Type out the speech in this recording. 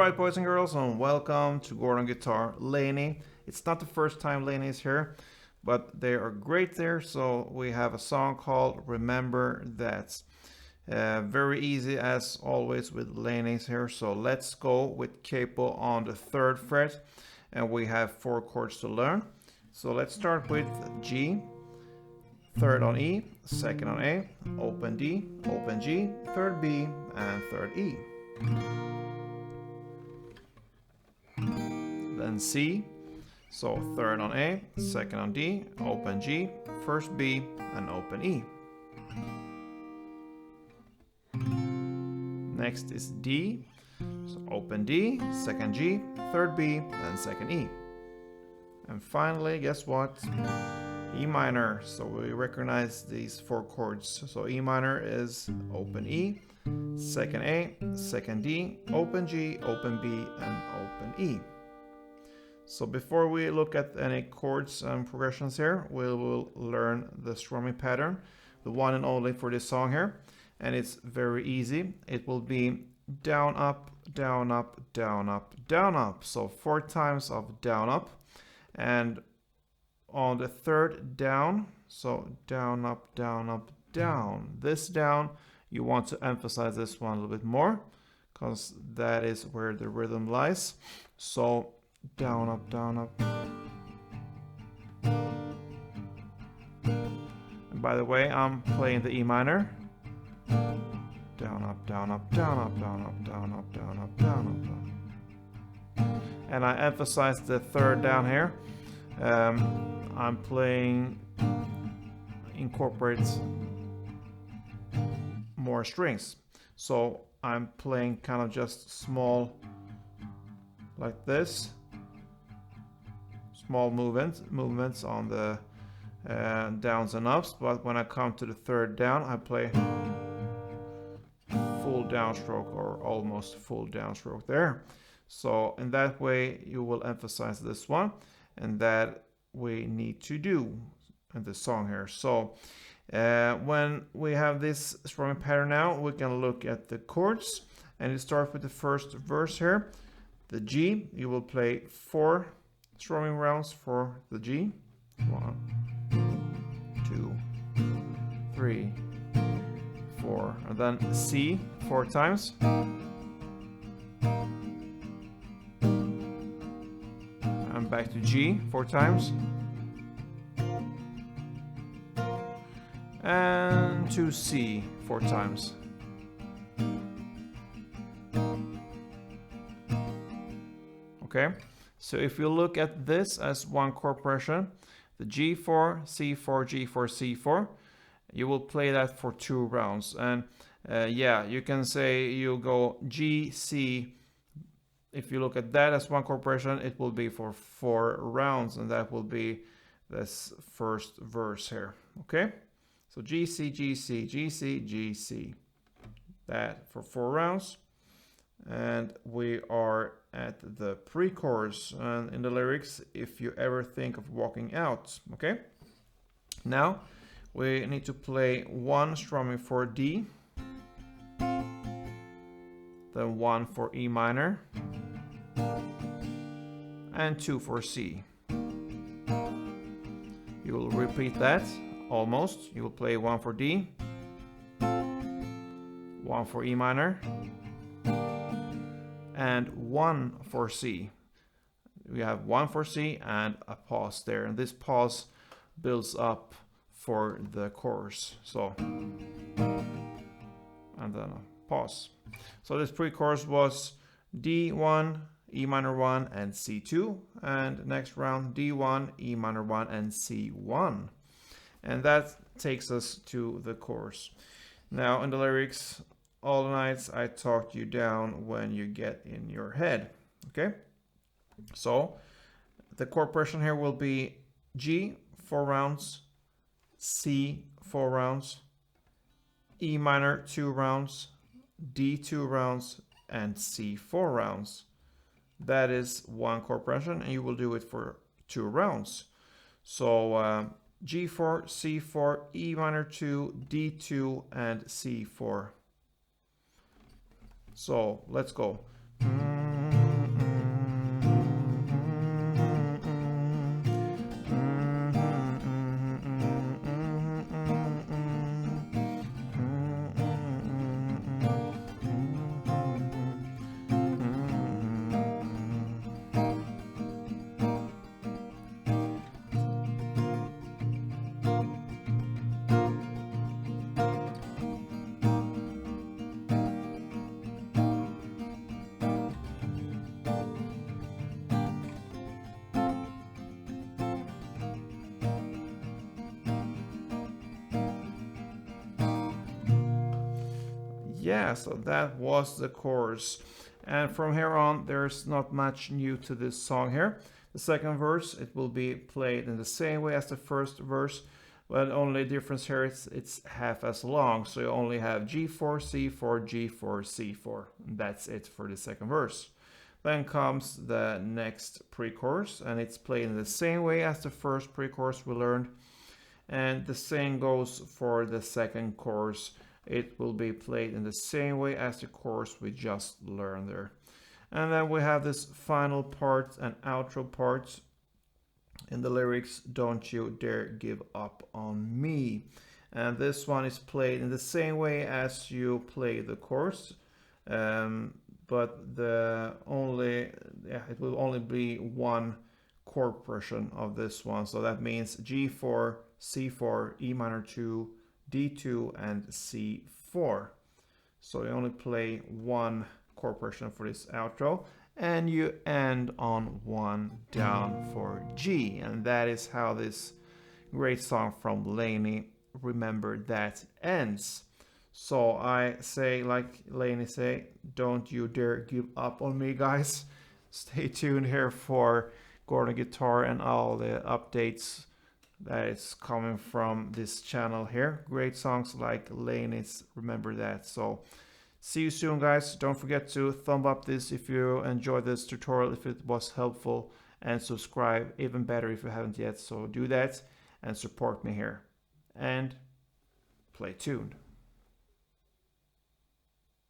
Alright, boys and girls, and welcome to Gordon Guitar LANY. It's not the first time LANY is here, but they are great there. So we have a song called Remember That. Very easy as always with LANYs here. So let's go with capo on the 3rd fret, and we have 4 chords to learn. So let's start with G, 3rd on E, 2nd on A, open D, open G, 3rd B, and 3rd E. Then C, so 3rd on A, 2nd on D, open G, 1st B, and open E. Next is D, so open D, 2nd G, 3rd B, then 2nd E. And finally, guess what? E minor. So we recognize these 4 chords. So E minor is open E, 2nd A, 2nd D, open G, open B, and open E. So before we look at any chords and progressions here, we will learn the strumming pattern, the one and only for this song here. And it's very easy. It will be down, up, down, up, down, up, down, up. So 4 times of down, up. And on the 3rd down, so down, up, down, up, down. This down, you want to emphasize this one a little bit more, because that is where the rhythm lies. So down, up, down, up. And by the way, I'm playing the E minor. Down, up, down, up, down, up, down, up, down, up, down, up, down, up, down. And I emphasize the 3rd down here. I'm playing incorporates more strings. So I'm playing kind of just small, like this. Small movements on the downs and ups, but when I come to the 3rd down, I play full downstroke or almost full downstroke there. So in that way, you will emphasize this one, and that we need to do in the song here. So when we have this strumming pattern now, we can look at the chords, and it starts with the first verse here. The G, you will play 4 strumming rounds for the G. 1, 2, 3, 4, and then C 4 times. And back to G 4 times. And to C 4 times. Okay. So if you look at this as one chord progression, the G4, C4, G4, C4, you will play that for 2 rounds. And yeah, you can say you go G, C. If you look at that as one chord progression, it will be for 4 rounds, and that will be this first verse here. Okay? So G, C, G, C, G, C, G, C. That for 4 rounds. And we are at the pre-chorus, and in the lyrics, if you ever think of walking out. Okay, now we need to play 1 strumming for D, then 1 for E minor, and 2 for C. You will repeat that almost. You will play 1 for D, 1 for E minor, and 1 for C. We have 1 for C and a pause there, and this pause builds up for the chorus. So, and then a pause. So this pre-chorus was D1, E minor 1, and C2, and next round D1, E minor 1, and C1. And that takes us to the chorus. Now in the lyrics, all the nights I talked you down when you get in your head. Okay, so the chord progression here will be G 4 rounds, C 4 rounds, E minor 2 rounds, D 2 rounds, and C 4 rounds. That is one chord progression, and you will do it for 2 rounds. So G4, C4, E minor 2, D2, and C4. So let's go. yeah, so that was the chorus. And from here on, there's not much new to this song here. The second verse, it will be played in the same way as the first verse, but only difference here, it's half as long. So you only have G4, C4, G4, C4. And that's it for the second verse. Then comes the next pre-chorus, and it's played in the same way as the first pre-chorus we learned. And the same goes for the second chorus. It will be played in the same way as the chorus we just learned there. And then we have this final part and outro part in the lyrics, don't you dare give up on me. And this one is played in the same way as you play the chorus, but it will only be one chord progression of this one. So that means G4, C4, E minor 2, D2, and C4. So you only play one chord progression for this outro, and you end on one down for G. And that is how this great song from LANY, Remember That, ends. So I say, like LANY say, don't you dare give up on me, guys. Stay tuned here for Gordon Guitar and all the updates that is coming from this channel here. Great songs like LANY's Remember That. So see you soon, guys. Don't forget to thumb up this if you enjoyed this tutorial, if it was helpful, and subscribe, even better if you haven't yet. So do that and support me here, and play tuned.